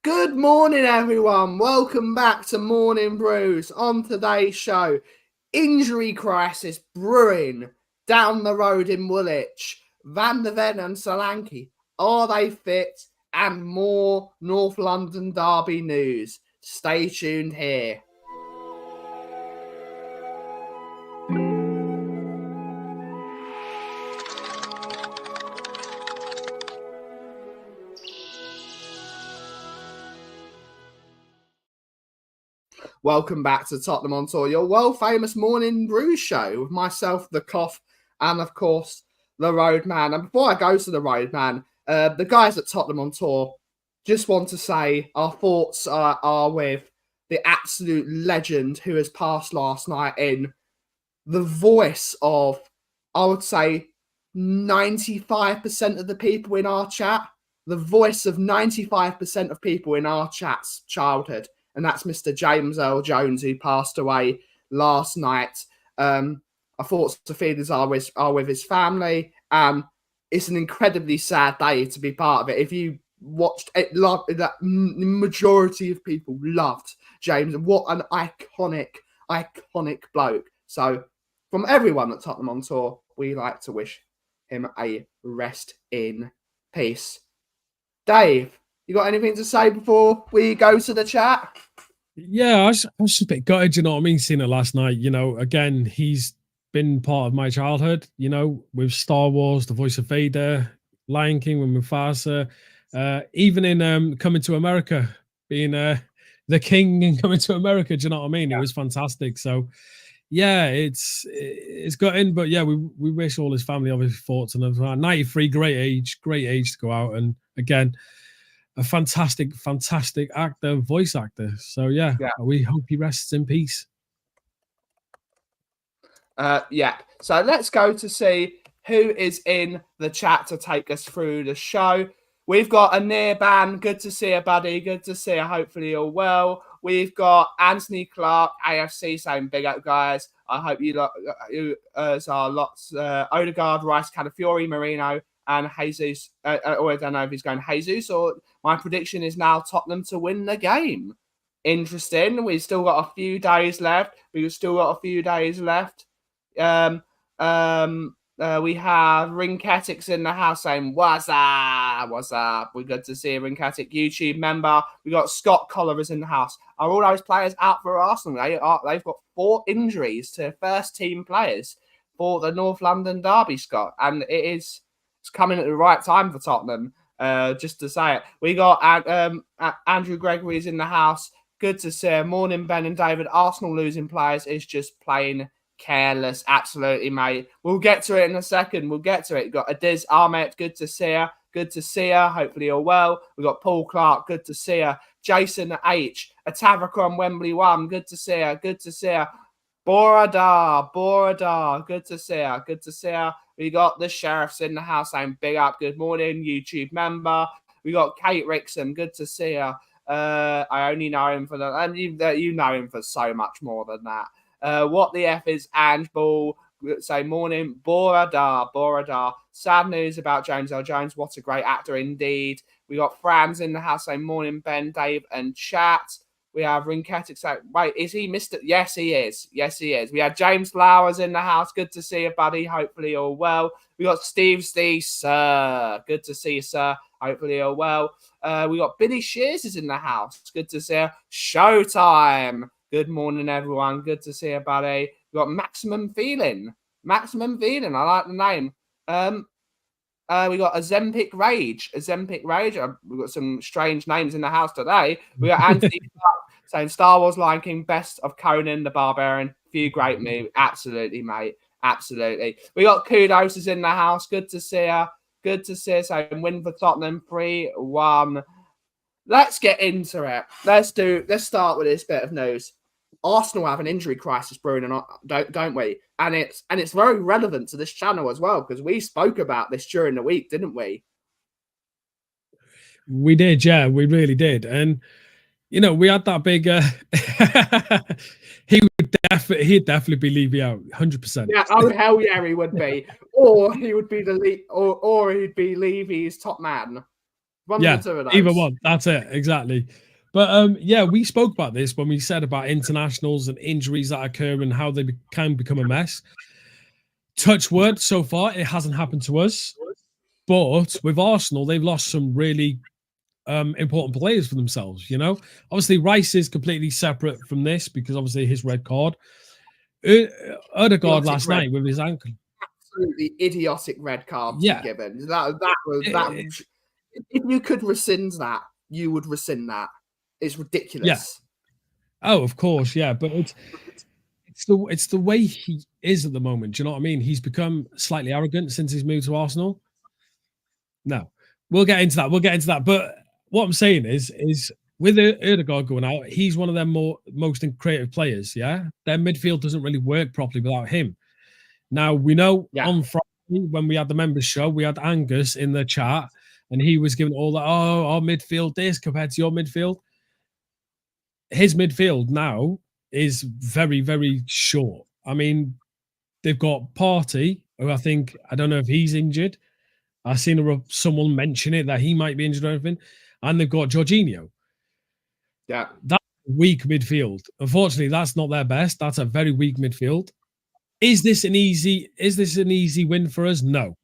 Good morning, everyone. Welcome back to Morning Brews. On today's show, injury crisis brewing down the road in Woolwich. VDV and Solanke, are they fit? And more North London derby news. Stay tuned here. Welcome back to Tottenham on Tour, your world-famous Morning Brews show with myself, the Kauff, and of course, the Roadman. And before I go to the Roadman, the guys at Tottenham on Tour just want to say our thoughts are with the absolute legend who has passed last night in the voice of, I would say, 95% of the people in our chat, the voice of 95% of people in our chat's childhood. And that's Mr. James Earl Jones, who passed away last night. Our thoughts to feelings are with his family. It's an incredibly sad day to be part of it. If you watched it, that majority of people loved James. What an iconic bloke. So from everyone at Tottenham on Tour, we like to wish him a rest in peace. Dave, you got anything to say before we go to the chat? Yeah, I was just a bit gutted, you know what I mean, seeing it last night. You know, again, he's been part of my childhood, you know, with Star Wars, the voice of Vader, Lion King with Mufasa, even in Coming to America, being the king and Coming to America, do you know what I mean? Yeah. It was fantastic. So, yeah, it's gutting, but yeah, we wish all his family obviously thoughts on him. 93, great age to go out. And again, a fantastic actor, voice actor. So yeah, we hope he rests in peace. Yeah. So let's go to see who is in the chat to take us through the show. We've got a Nearban. Good to see you, buddy. Good to see you. Hopefully you're well. We've got Anthony Clark, AFC, saying big up, guys. I hope you are lots. Odegaard, Rice, Calafiori, Marino, and Jesus. I don't know if he's going Jesus or my prediction is now Tottenham to win the game. Interesting. We've still got a few days left. We have Ringketics in the house saying, what's up? We're good to see a Ringketic YouTube member. We got Scott Collars in the house. Are all those players out for Arsenal? They've got 4 injuries to first team players for the North London derby, Scott. And it's coming at the right time for Tottenham, just to say it. We got Andrew Gregory's in the house. Good to see him. Morning, Ben and David. Arsenal losing players is just plain careless. Absolutely, mate. We'll get to it in a second. We'll get to it. We've got Adiz Ahmed. Good to see her. Good to see her. Hopefully you're well. We've got Paul Clark. Good to see her. Jason H. Atavaka on Wembley 1. Good to see her. Good to see her. Boradar. Good to see her. Good to see her. We got the Sheriffs in the house saying big up. Good morning, YouTube member. We got Kate Rickson. Good to see her. I only know him for that. And you know him for so much more than that. What the F is Ange Ball? Say morning, Boradar. Sad news about James L. Jones. What a great actor indeed. We got Franz in the house saying morning, Ben, Dave, and chat. We have Rinketic saying, wait, is he Mr. Yes, he is. Yes, he is. We have James Flowers in the house. Good to see you, buddy. Hopefully you're well. We got Steve D, sir. Good to see you, sir. Hopefully you're well. We got Billy Shears is in the house. Good to see you. Showtime. Good morning, everyone. Good to see you, buddy. We got Maximum Feeling. I like the name. We got Ozempic Rage. We've got some strange names in the house today. We got Anthony Clark saying Star Wars Lion King, best of Conan the Barbarian. Few great movies. Absolutely, mate. Absolutely. We got Kudos is in the house. Good to see her. Good to see her saying win for Tottenham 3-1. Let's get into it. Let's start with this bit of news. Arsenal have an injury crisis brewing, don't we? And it's very relevant to this channel as well because we spoke about this during the week, didn't we? We did, yeah, we really did. And you know, we had that big. He'd definitely be Levy out, 100%. Yeah, oh hell yeah, he would be, or he would be or he'd be Levy's top man. One Yeah, of the two of those. either one. That's it. Exactly. But yeah, we spoke about this when we said about internationals and injuries that occur and how they can become a mess. Touch wood, so far, it hasn't happened to us. But with Arsenal, they've lost some really important players for themselves, you know? Obviously, Rice is completely separate from this because obviously his red card. Odegaard last night with his ankle. Absolutely idiotic red card to be given. That was if you could rescind that, you would rescind that. It's ridiculous. Yeah. Oh, of course, yeah. But it's the way he is at the moment. Do you know what I mean? He's become slightly arrogant since he's moved to Arsenal. No, we'll get into that. We'll get into that. But what I'm saying is with Odegaard going out, he's one of their most creative players. Yeah, their midfield doesn't really work properly without him. Now we know on Friday when we had the members show, we had Angus in the chat, and he was giving all that. Oh, our midfield this compared to your midfield. His midfield now is very, very short. I mean, they've got Partey, who I don't know if he's injured. I've seen someone mention it that he might be injured or anything. And they've got Jorginho. Yeah. That's a weak midfield. Unfortunately, that's not their best. That's a very weak midfield. Is this an easy win for us? No.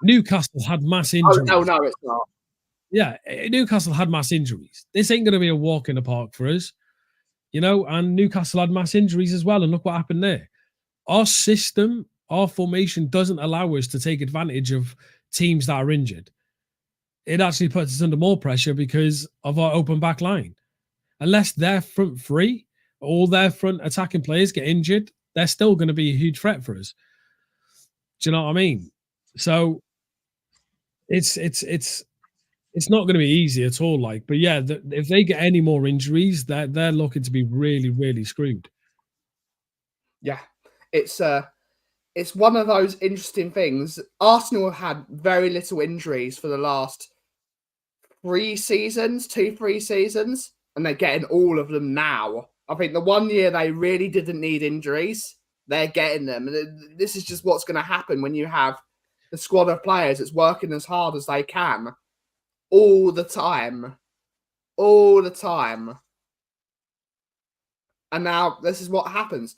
Newcastle had mass injuries. Oh, no, it's not. Yeah, Newcastle had mass injuries. This ain't going to be a walk in the park for us. You know, and Newcastle had mass injuries as well. And look what happened there. Our system, our formation doesn't allow us to take advantage of teams that are injured. It actually puts us under more pressure because of our open back line. Unless their front three, all their front attacking players get injured, they're still going to be a huge threat for us. Do you know what I mean? So it's not going to be easy at all. But yeah, if they get any more injuries, they're looking to be really, really screwed. Yeah, it's one of those interesting things. Arsenal have had very little injuries for the last 3 seasons, 2-3 seasons, and they're getting all of them now. I think the one year they really didn't need injuries, they're getting them. And this is just what's going to happen when you have the squad of players that's working as hard as they can all the time. All the time. And now this is what happens.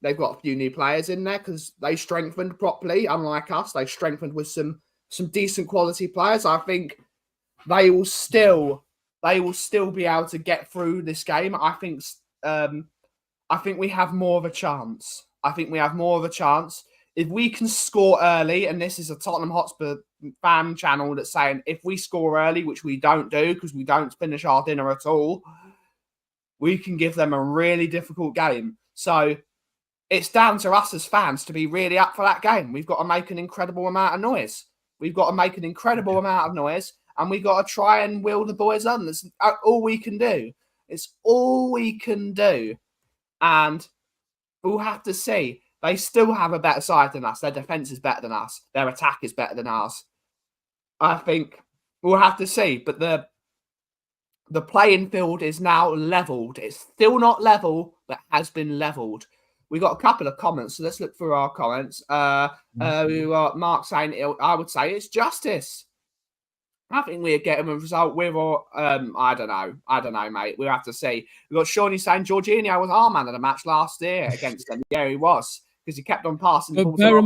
They've got a few new players in there because they strengthened properly. Unlike us, they strengthened with some decent quality players. I think they will still be able to get through this game. I think we have more of a chance. If we can score early, and this is a Tottenham Hotspur fan channel that's saying if we score early, which we don't do because we don't finish our dinner at all, we can give them a really difficult game. So it's down to us as fans to be really up for that game. We've got to make an incredible amount of noise. And we've got to try and wheel the boys on. That's all we can do. It's all we can do. And we'll have to see. They still have a better side than us. Their defence is better than us. Their attack is better than ours. I think we'll have to see. But the playing field is now leveled. It's still not level, but has been leveled. We got a couple of comments, so let's look through our comments. We got Mark saying, I would say it's justice. I think we're getting a result with, or I don't know, mate. We'll have to see. We got Shawnee saying Jorginho was our man of the match last year against them. Yeah, he was, because he kept on passing. But bear in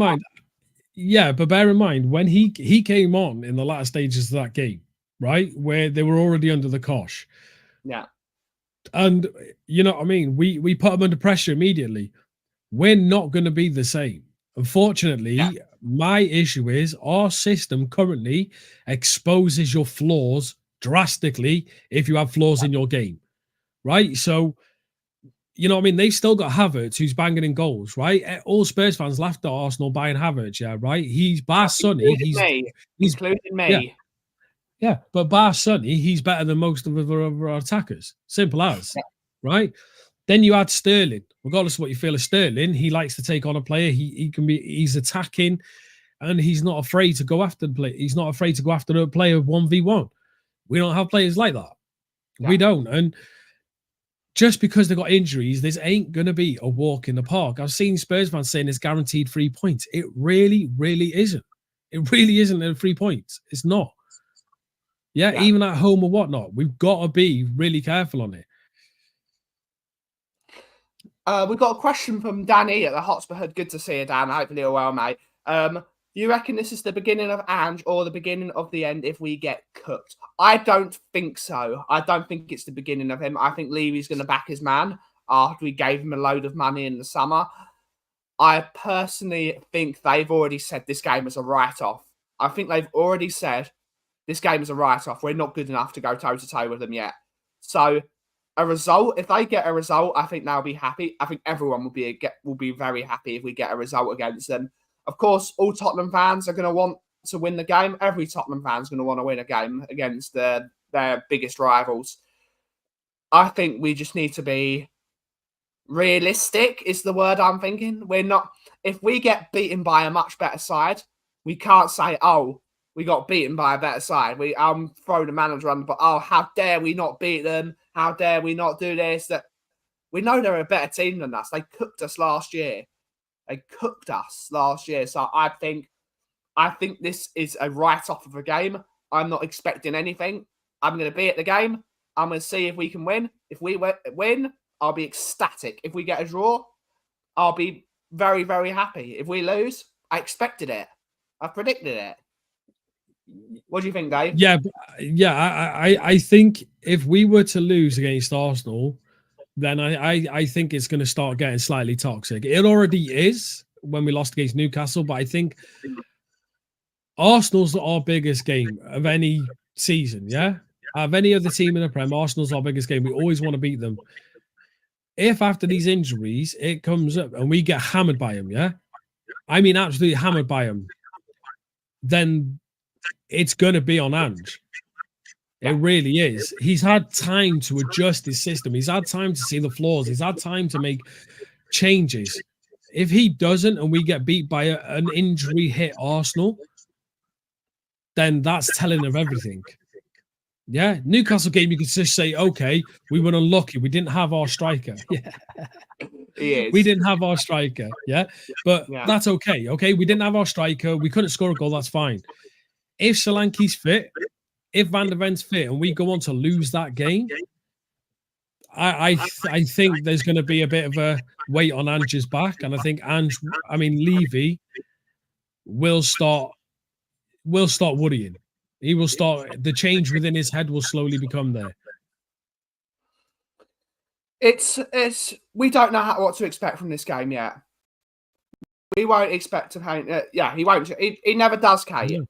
mind, when he came on in the latter stages of that game, right, where they were already under the cosh. Yeah. And you know what I mean? We put them under pressure immediately. We're not going to be the same. Unfortunately, my issue is our system currently exposes your flaws drastically if you have flaws in your game, right? So, you know what I mean? They've still got Havertz who's banging in goals, right? All Spurs fans laughed at Arsenal buying Havertz, yeah, right? He's bar Sonny. Including me. Yeah, but bar Sonny, he's better than most of our attackers. Simple as, right? Then you add Sterling. Regardless of what you feel of Sterling, he likes to take on a player. He's attacking, and he's not afraid to go after the play. He's not afraid to go after a player 1v1. We don't have players like that. Yeah. We don't. And just because they got injuries, this ain't going to be a walk in the park. I've seen Spurs fans saying it's guaranteed 3 points. It really, really isn't. It really isn't 3 points. It's not. Yeah, even at home or whatnot, we've got to be really careful on it. We've got a question from Danny at the Hotspur Hood. Good to see you, Dan. Hopefully you're well, mate. Do you reckon this is the beginning of Ange or the beginning of the end if we get cooked? I don't think so. I don't think it's the beginning of him. I think Levy's going to back his man after we gave him a load of money in the summer. I personally think they've already said this game is a write-off. I think they've already said this game is a write-off. We're not good enough to go toe-to-toe with them yet. So a result, if they get a result, I think they'll be happy. I think everyone will be very happy if we get a result against them. Of course, all Tottenham fans are going to want to win the game. Every Tottenham fan is going to want to win a game against their biggest rivals. I think we just need to be realistic is the word I'm thinking. We're not, if we get beaten by a much better side, we can't say, oh, we got beaten by a better side. I'm throwing the manager under, but oh, how dare we not beat them? How dare we not do this? That we know they're a better team than us. They cooked us last year. So I think this is a write-off of a game. I'm not expecting anything. I'm going to be at the game. I'm going to see if we can win. If we win, I'll be ecstatic. If we get a draw, I'll be very, very happy. If we lose, I expected it. I predicted it. What do you think, Dave? I think if we were to lose against Arsenal, then I think it's going to start getting slightly toxic. It already is when we lost against Newcastle, but I think Arsenal's our biggest game of any season, yeah? Of any other team in the Prem, Arsenal's our biggest game. We always want to beat them. If after these injuries, it comes up and we get hammered by them, yeah? I mean, absolutely hammered by them, then it's going to be on Ange. It really is. He's had time to adjust his system. He's had time to see the flaws. He's had time to make changes. If he doesn't and we get beat by an injury hit Arsenal, then that's telling of everything. Yeah, Newcastle game, you could just say, okay, we were unlucky. We didn't have our striker. Yeah, we didn't have our striker. Yeah, but that's okay. Okay, we didn't have our striker. We couldn't score a goal. That's fine. If Solanke's fit, if Van der Ven's fit, and we go on to lose that game, I think there's going to be a bit of a weight on Ange's back, and I think Levy will start worrying. He will start, the change within his head will slowly become there. We don't know what to expect from this game yet. We won't expect to paint. He won't. He never does, Kate. Yeah.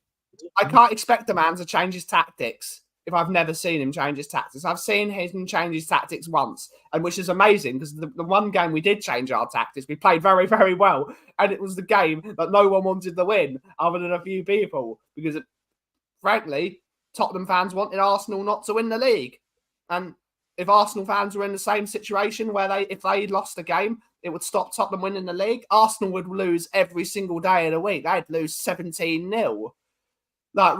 I can't expect the man to change his tactics if I've never seen him change his tactics. I've seen him change his tactics once, and which is amazing because the one game we did change our tactics, we played very, very well, and it was the game that no one wanted to win other than a few people because, frankly, Tottenham fans wanted Arsenal not to win the league, and if Arsenal fans were in the same situation where if they lost a game, it would stop Tottenham winning the league. Arsenal would lose every single day of the week. They'd lose 17-0. Like,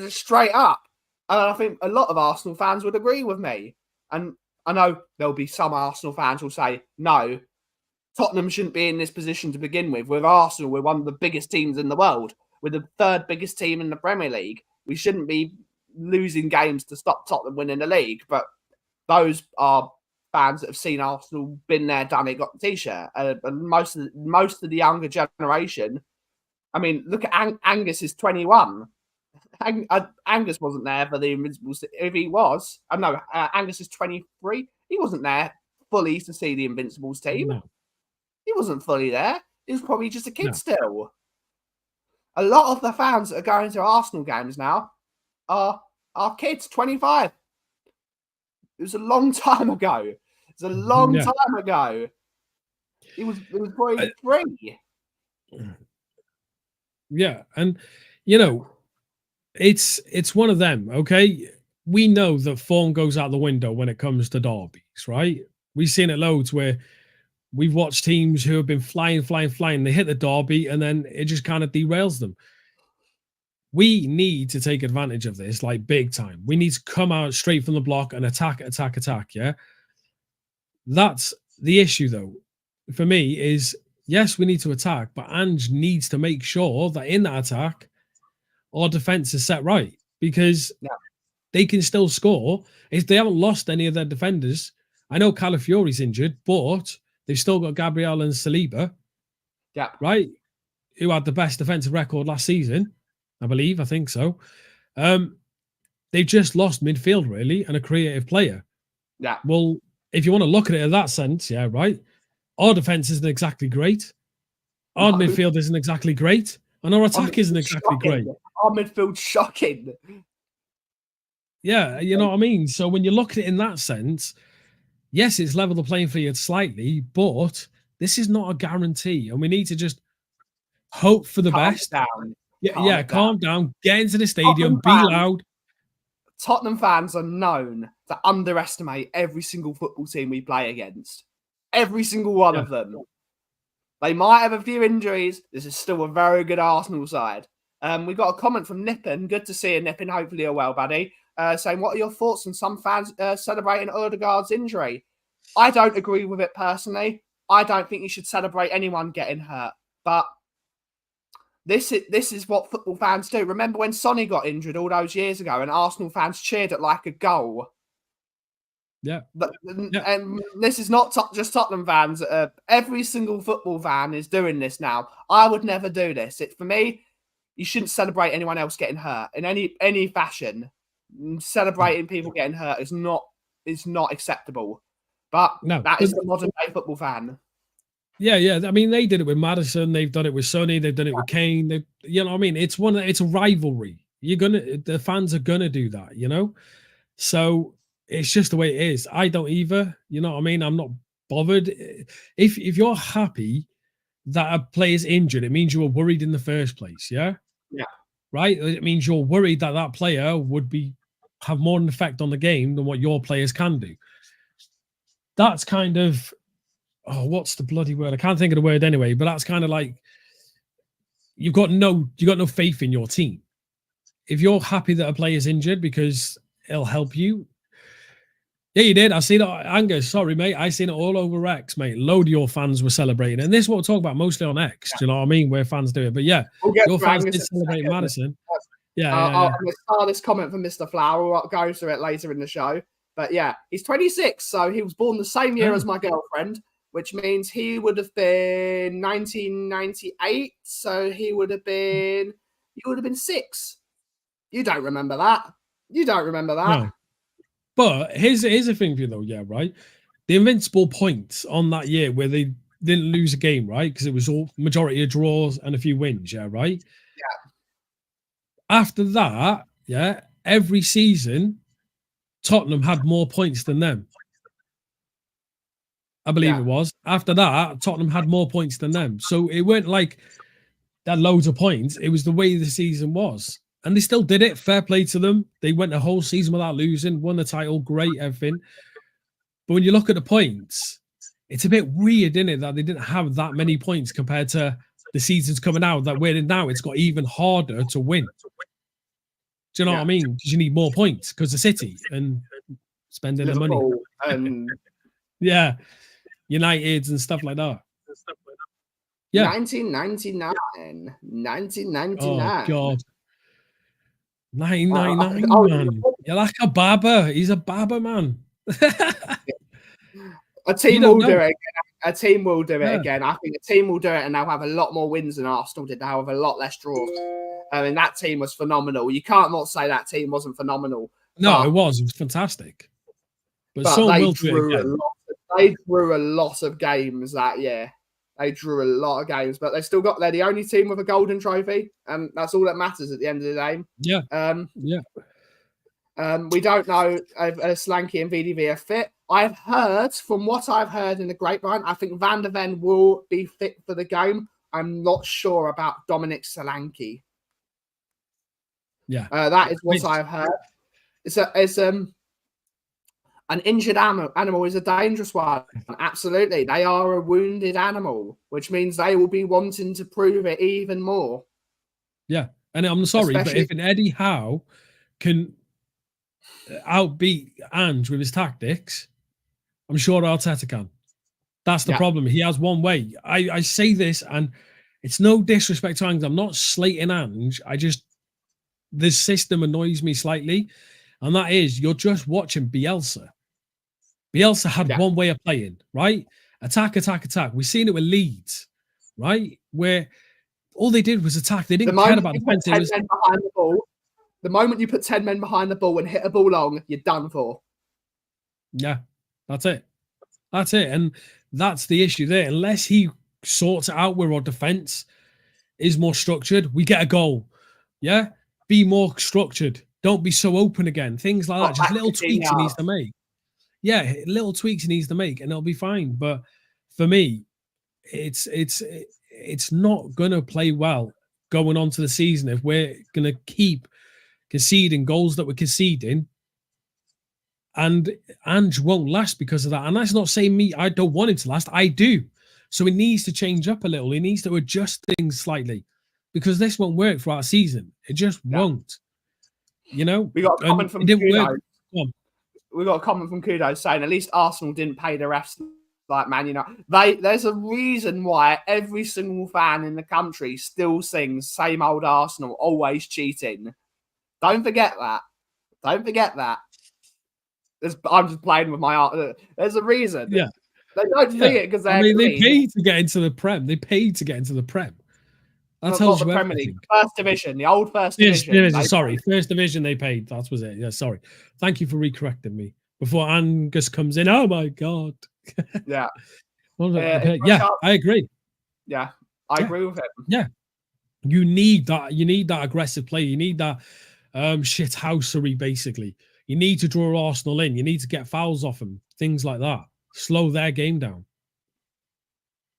straight up. And I think a lot of Arsenal fans would agree with me. And I know there'll be some Arsenal fans who will say, no, Tottenham shouldn't be in this position to begin with. With Arsenal, we're one of the biggest teams in the world. We're the third biggest team in the Premier League. We shouldn't be losing games to stop Tottenham winning the league. But those are fans that have seen Arsenal, been there, done it, got the T-shirt. And most of the younger generation, I mean, look at Angus is 21. Angus wasn't there for the Invincibles. If he was, Angus is 23. He wasn't there fully to see the Invincibles team. No. He wasn't fully there. He was probably just a kid still. A lot of the fans that are going to Arsenal games now are kids, 25. It was a long time ago. It's a long time ago. It was probably 3. Yeah, and it's one of them. Okay, we know that form goes out the window when it comes to derbies, right? We've seen it loads where we've watched teams who have been flying. They hit the derby, and then it just kind of derails them. We need to take advantage of this, like big time. We need to come out straight from the block and attack. Yeah, that's the issue, though. For me, is yes, we need to attack, but Ange needs to make sure that in that attack, our defense is set right. because they can still score. If they haven't lost any of their defenders, I know Calafiori's injured, but they've still got Gabriel and Saliba. Yeah. Right? Who had the best defensive record last season, I think so. They've just lost midfield, really, and a creative player. Yeah. Well, if you want to look at it in that sense, yeah, right. Our defense isn't exactly great. Our midfield isn't exactly great. And our attack isn't exactly great. Our midfield's shocking. Yeah, you know what I mean? So when you look at it in that sense, yes, it's leveled the playing field slightly, but this is not a guarantee. And we need to just hope for the best. Calm down. Get into the stadium. Be loud. Tottenham fans are known to underestimate every single football team we play against. Every single one of them. They might have a few injuries. This is still a very good Arsenal side. We got a comment from Nippon. Good to see you, Nippon. Hopefully you're well, buddy. Saying, what are your thoughts on some fans celebrating Odegaard's injury? I don't agree with it personally. I don't think you should celebrate anyone getting hurt. But this is what football fans do. Remember when Sonny got injured all those years ago and Arsenal fans cheered at like a goal? Yeah. And this is not just Tottenham fans. Every single football fan is doing this now. I would never do this. For me, you shouldn't celebrate anyone else getting hurt in any fashion. Celebrating people getting hurt is not acceptable. But that is the modern day football fan. Yeah. I mean, they did it with Maddison. They've done it with Sonny. They've done it with Kane. You know what I mean? It's a rivalry. The fans are gonna do that, you know? So it's just the way it is. I don't either. You know what I mean? I'm not bothered. If you're happy that a player's injured, it means you were worried in the first place. Yeah. Yeah. Right. It means you're worried that player would have more an effect on the game than what your players can do. That's kind of, what's the bloody word? I can't think of the word anyway. But that's kind of like you got no faith in your team. If you're happy that a player's injured because it'll help you. Yeah, you did. I seen it, Angus. Sorry, mate. I seen it all over X, mate. Load of your fans were celebrating, and this is what we're talking about mostly on X. Do you know what I mean? Where fans do it, but yeah, your fans did celebrate Maddison. I'm going to start this comment from Mr. Flower. We'll go through it later in the show. But yeah, he's 26, so he was born the same year as my girlfriend, which means he would have been 1998. So he would have been 6. You don't remember that. No. But here's the thing for you though, yeah, right? The invincible points on that year where they didn't lose a game, right? Because it was all majority of draws and a few wins, yeah, right? Yeah. After that, yeah, every season, Tottenham had more points than them. I believe it was. After that, Tottenham had more points than them. So it weren't like they had loads of points. It was the way the season was. And they still did it. Fair play to them. They went the whole season without losing, won the title, great, everything. But when you look at the points, it's a bit weird, isn't it, that they didn't have that many points compared to the seasons coming out, that where now it's got even harder to win. Do you know what I mean? Because you need more points because of City and spending Liverpool the money. And yeah. Uniteds and stuff like that. Yeah. 1999. Oh, God. 999, man. You're like a barber. He's a barber, man. A team will do it again. A team will do it again. I think a team will do it and they'll have a lot more wins than Arsenal did. They'll have a lot less draws. I mean, that team was phenomenal. You can't not say that team wasn't phenomenal. No, it was. It was fantastic. But someone will do it again. They drew a lot of games that year. They drew a lot of games, but they're the only team with a golden trophy, and that's all that matters at the end of the game. Yeah. We don't know if Solanke and VDV are fit. From what I've heard in the grapevine, I think Van der Ven will be fit for the game. I'm not sure about Dominic Solanke. Yeah. That is what I've heard. It's an injured animal is a dangerous one. Absolutely. They are a wounded animal, which means they will be wanting to prove it even more. Yeah. And I'm sorry, but if an Eddie Howe can outbeat Ange with his tactics, I'm sure Arteta can. That's the problem. He has one way. I say this, and it's no disrespect to Ange. I'm not slating Ange. this system annoys me slightly, and that is you're just watching Bielsa. Bielsa had one way of playing, right? Attack, attack, attack. We've seen it with Leeds, right? Where all they did was attack. They didn't care about defense. The moment you put 10 men behind the ball and hit a ball long, you're done for. Yeah, that's it. That's it. And that's the issue there. Unless he sorts it out where our defense is more structured, we get a goal. Yeah? Be more structured. Don't be so open again. Things like that. Just little tweaks he needs to make. Yeah, little tweaks he needs to make, and it'll be fine. But for me, it's not going to play well going on to the season if we're going to keep conceding goals that we're conceding. And Ange won't last because of that. And that's not saying I don't want him to last. I do. So he needs to change up a little. He needs to adjust things slightly because this won't work for our season. It just won't. You know? We got a comment from Kudo. We got a comment from Kudo saying at least Arsenal didn't pay the refs like Man United. There's a reason why every single fan in the country still sings same old Arsenal, always cheating. Don't forget that. Don't forget that. I'm just playing with my art. There's a reason. Yeah. They don't sing it because they paid to get into the Prem. They paid to get into the Prem. That's how the Premier League. First division, the old first division. Sorry, first division they paid. That was it. Yeah, sorry. Thank you for recorrecting me before Angus comes in. Oh my God. Yeah. Yeah, I agree. Yeah, I agree with him. Yeah. You need that. You need that aggressive play. You need that shithousery, basically. You need to draw Arsenal in. You need to get fouls off them. Things like that. Slow their game down.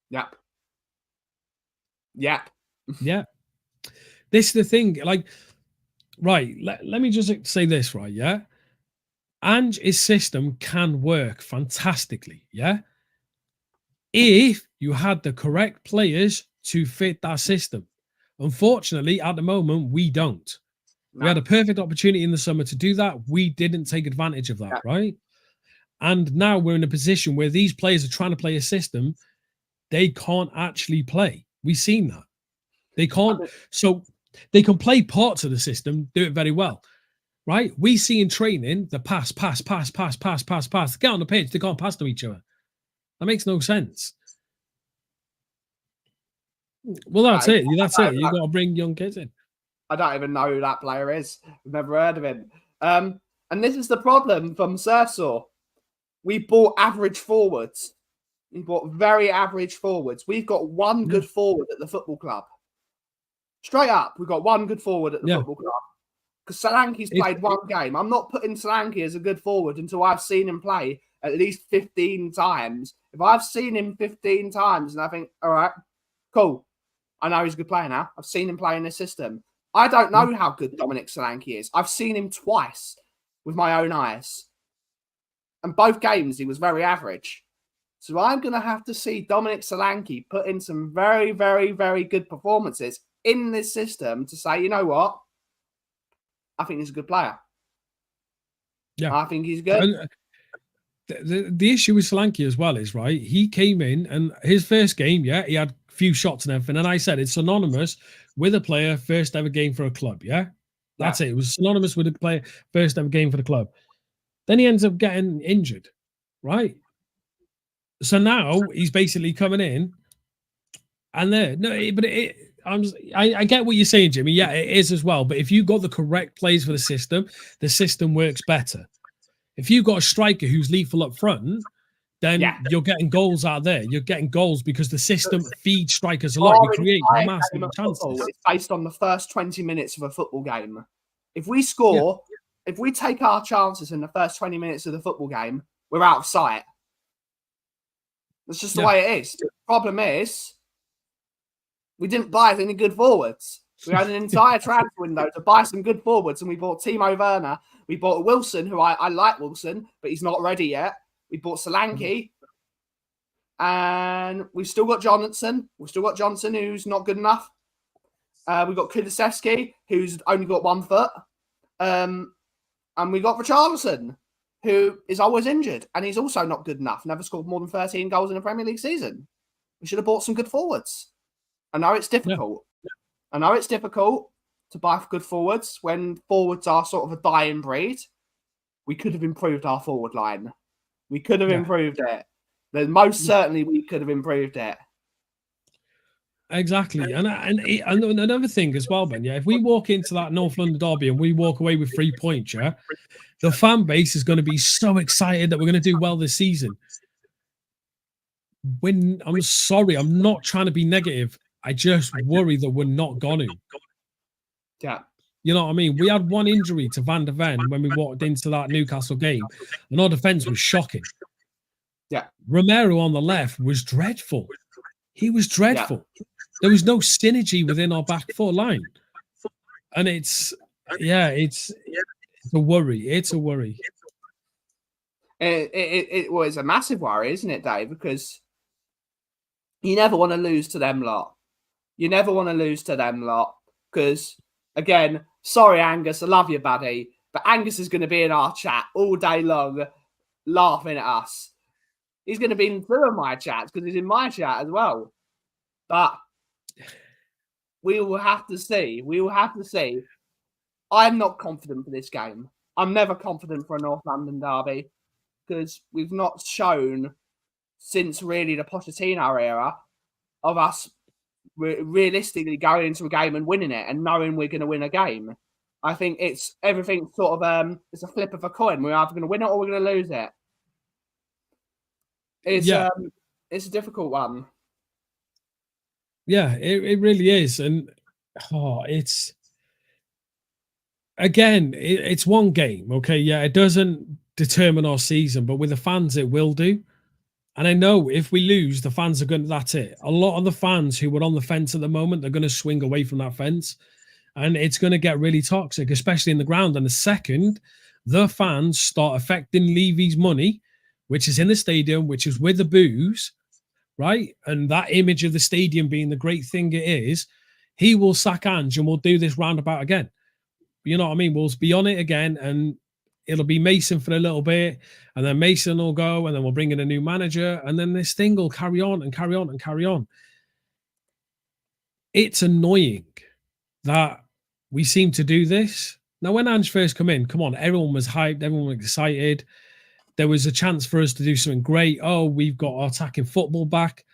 Yep. Yep. Yeah. This is the thing. Like, right, let me just say this, right? Yeah. Ange's system can work fantastically. Yeah. If you had the correct players to fit that system. Unfortunately, at the moment, we don't. No. We had a perfect opportunity in the summer to do that. We didn't take advantage of that, right? And now we're in a position where these players are trying to play a system they can't actually play. We've seen that. They can't. So they can play parts of the system, do it very well, right? We see in training the pass. Get on the pitch. They can't pass to each other. That makes no sense. Well, that's it. That's it. You've got to bring young kids in. I don't even know who that player is. I've never heard of him. And this is the problem from Sursaw. We bought average forwards. We bought very average forwards. We've got one good forward at the football club. Straight up, we've got one good forward at the football club. Because Solanke's played one game. I'm not putting Solanke as a good forward until I've seen him play at least 15 times. If I've seen him 15 times and I think, all right, cool. I know he's a good player now. I've seen him play in this system. I don't know how good Dominic Solanke is. I've seen him twice with my own eyes. And both games, he was very average. So I'm going to have to see Dominic Solanke put in some very, very, very good performances in this system to say, you know what? I think he's a good player. Yeah. I think he's good. And the issue with Solanke as well is, right, he came in and his first game, he had a few shots and everything. And I said it's synonymous with a player first ever game for a club, That's it. It was synonymous with a player first ever game for the club. Then he ends up getting injured, right? So now he's basically coming in and I get what you're saying, Jimmy. Yeah, it is as well. But if you got the correct plays for the system works better. If you've got a striker who's lethal up front, then you're getting goals out there. You're getting goals because the system feeds strikers a lot. You create massive chances. It's based on the first 20 minutes of a football game. If we score, if we take our chances in the first 20 minutes of the football game, we're out of sight. That's just the way it is. The problem is, we didn't buy any good forwards. We had an entire transfer window to buy some good forwards, and we bought Timo Werner. We bought Wilson, who I like Wilson, but he's not ready yet. We bought Solanke, and we've still got Johnson. We've still got Johnson, who's not good enough. We've got Kulusevski, who's only got 1 foot. And we got Richarlison, who is always injured, and he's also not good enough. Never scored more than 13 goals in a Premier League season. We should have bought some good forwards. I know it's difficult. I know it's difficult to buy good forwards when forwards are sort of a dying breed. We could have improved our forward line. We could have improved it. Then most certainly we could have improved it. Exactly. And another thing as well, Ben, yeah, if we walk into that North London derby and we walk away with 3 points, yeah, the fan base is going to be so excited that we're going to do well this season. When I'm sorry, I'm not trying to be negative. I just worry that we're not going to. Yeah. You know what I mean? We had one injury to Van der Ven when we walked into that Newcastle game, and our defense was shocking. Yeah. Romero on the left was dreadful. He was dreadful. Yeah. There was no synergy within our back four line. And it's a worry. It's a worry. It was a massive worry, isn't it, Dave? Because you never want to lose to them lot. You never want to lose to them lot. Because, again, sorry, Angus, I love you, buddy. But Angus is going to be in our chat all day long, laughing at us. He's going to be in 2 of my chats because he's in my chat as well. But we will have to see. We will have to see. I'm not confident for this game. I'm never confident for a North London derby because we've not shown since really the Pochettino era of us realistically going into a game and winning it and knowing we're going to win a game. I think it's everything sort of it's a flip of a coin. We're either going to win it or we're going to lose it. It's a difficult one. Yeah, it really is. And it's again, it's one game. Okay. Yeah. It doesn't determine our season, but with the fans, it will do. And I know if we lose, the fans are going to, that's it. A lot of the fans who were on the fence at the moment, they're going to swing away from that fence and it's going to get really toxic, especially in the ground. And the second the fans start affecting Levy's money, which is in the stadium, which is with the booze, right? And that image of the stadium being the great thing it is, he will sack Ange and we'll do this roundabout again. You know what I mean? We'll be on it again and it'll be Mason for a little bit and then Mason will go and then we'll bring in a new manager and then this thing will carry on and carry on and carry on. It's annoying that we seem to do this. Now, when Ange first come in, come on, everyone was hyped, everyone was excited. There was a chance for us to do something great. Oh, we've got our attacking football back.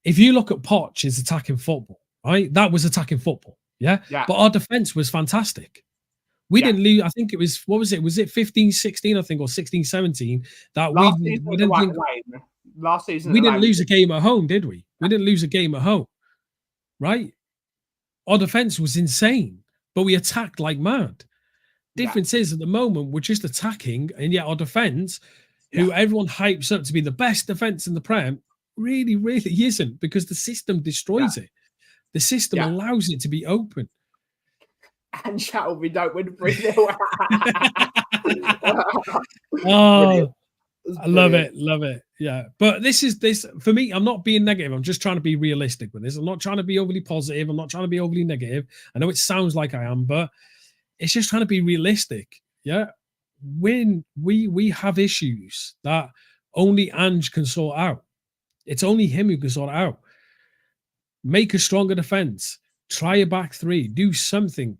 If you look at Poch's attacking football, right? That was attacking football. Yeah. But our defense was fantastic. We didn't lose. I think it was, what was it? Was it 15, 16, I think, or 16, 17? That we didn't last season. We didn't lose a game at home, did we? We didn't lose a game at home. Right? Our defense was insane, but we attacked like mad. Difference is at the moment we're just attacking, and yet our defense, who everyone hypes up to be the best defense in the Prem, really, really isn't because the system destroys it. The system allows it to be open. And shall we don't win 3-0. Oh, I love it. Yeah. But this for me, I'm not being negative. I'm just trying to be realistic with this. I'm not trying to be overly positive. I'm not trying to be overly negative. I know it sounds like I am, but it's just trying to be realistic. Yeah. When we have issues that only Ange can sort out. It's only him who can sort it out. Make a stronger defense. Try a back three. Do something.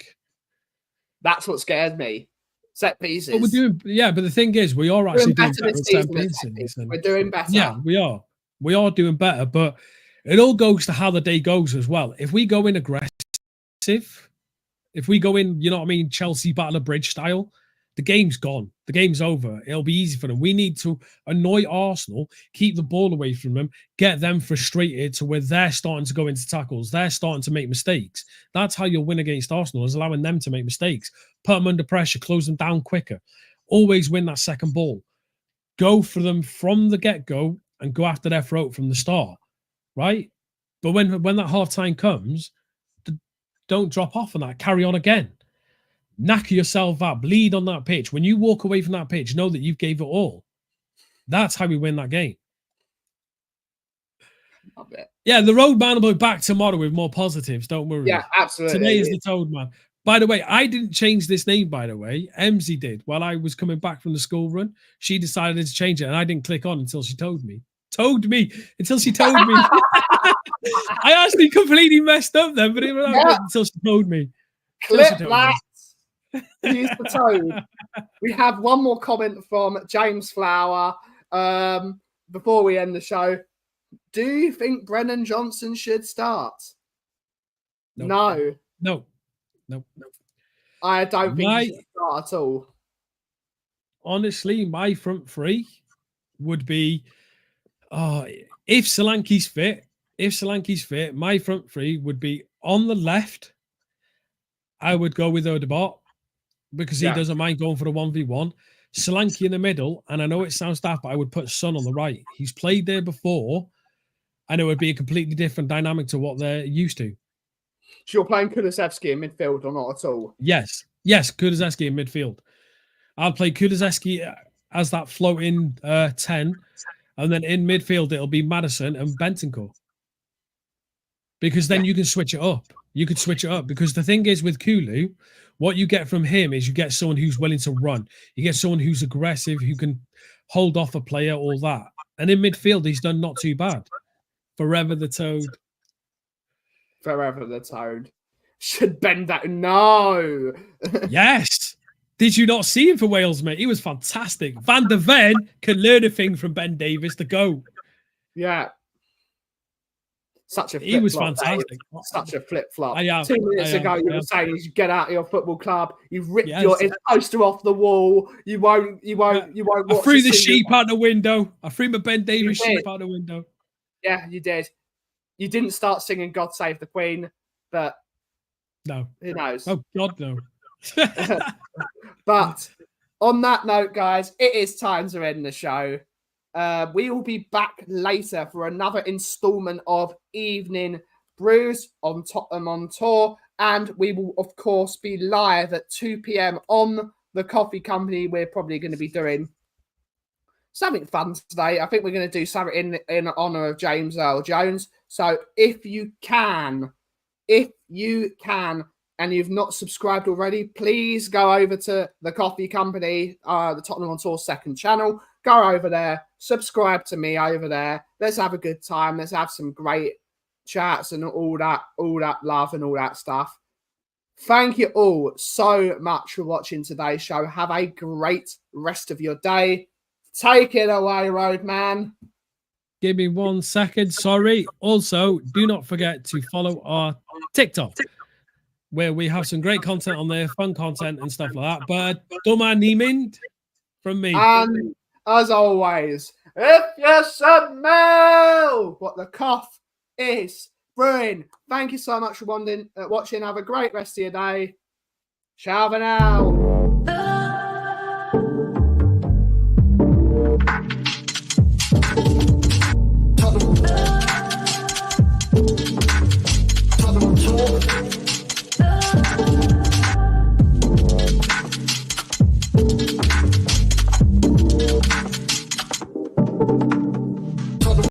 That's what scared me. Set pieces. But we're doing, but the thing is, we are actually doing better with set pieces. We're doing better. Yeah, we are. We are doing better, but it all goes to how the day goes as well. If we go in aggressive, if we go in, you know what I mean, Chelsea Battle of Bridge style, the game's gone. The game's over. It'll be easy for them. We need to annoy Arsenal, keep the ball away from them, get them frustrated to where they're starting to go into tackles. They're starting to make mistakes. That's how you'll win against Arsenal, is allowing them to make mistakes. Put them under pressure, close them down quicker. Always win that second ball. Go for them from the get-go and go after their throat from the start, right? But when that half-time comes, don't drop off on that. Carry on again. Knacker yourself out, bleed on that pitch. When you walk away from that pitch, know that you've gave it all. That's how we win that game. Love it. Yeah, the Roadman will be back tomorrow with more positives. Don't worry. Yeah, absolutely. Today is the Toadman. By the way, I didn't change this name, by the way. Emsy did. While I was coming back from the school run, she decided to change it, and I didn't click on until she told me. Until she told me. I actually completely messed up then, but it was until she told me. Clip that. He's the toad. We have one more comment from James Flower before we end the show. Do you think Brennan Johnson should start? No. I don't think he should start at all. Honestly, my front three would be if Solanke's fit, my front three would be on the left. I would go with Odebot because he doesn't mind going for the 1v1. Solanke in the middle, and I know it sounds daft, but I would put Son on the right. He's played there before, and it would be a completely different dynamic to what they're used to. So you're playing Kulusevski in midfield or not at all? Yes, Kulusevski in midfield. I'll play Kulusevski as that floating 10, and then in midfield it'll be Maddison and Bentancur. Because then you can switch it up. You could switch it up because the thing is with Kulu, what you get from him is you get someone who's willing to run. You get someone who's aggressive, who can hold off a player, all that. And in midfield, he's done not too bad. Forever the Toad. Forever the Toad. Should bend that. No. Yes. Did you not see him for Wales, mate? He was fantastic. Van der Ven can learn a thing from Ben Davies to go. Yeah. Such a flip-flop. He was fantastic. Such a flip-flop. 2 minutes ago, you were saying you should get out of your football club. You've ripped your poster off the wall. You won't. I threw the sheep out the window. I threw my Ben Davies sheep out the window. Yeah, you did. You didn't start singing "God Save the Queen," but no, who knows? Oh God, no. But on that note, guys, it is time to end the show. We will be back later for another installment of Evening Brews on Tottenham on Tour. And we will, of course, be live at 2 p.m. on the coffee company. We're probably going to be doing something fun today. I think we're going to do something in honor of James Earl Jones. So if you can, and you've not subscribed already, please go over to the coffee company, the Tottenham on Tour second channel. Go over there, subscribe to me over there. Let's have a good time. Let's have some great chats and all that love and all that stuff. Thank you all so much for watching today's show. Have a great rest of your day. Take it away, Roadman. Give me 1 second. Sorry. Also, do not forget to follow our TikTok, where we have some great content on there, fun content and stuff like that. But dumma niemand from me. And as always, if you smell what the cough is brewing, thank you so much for watching. Have a great rest of your day. Ciao for now.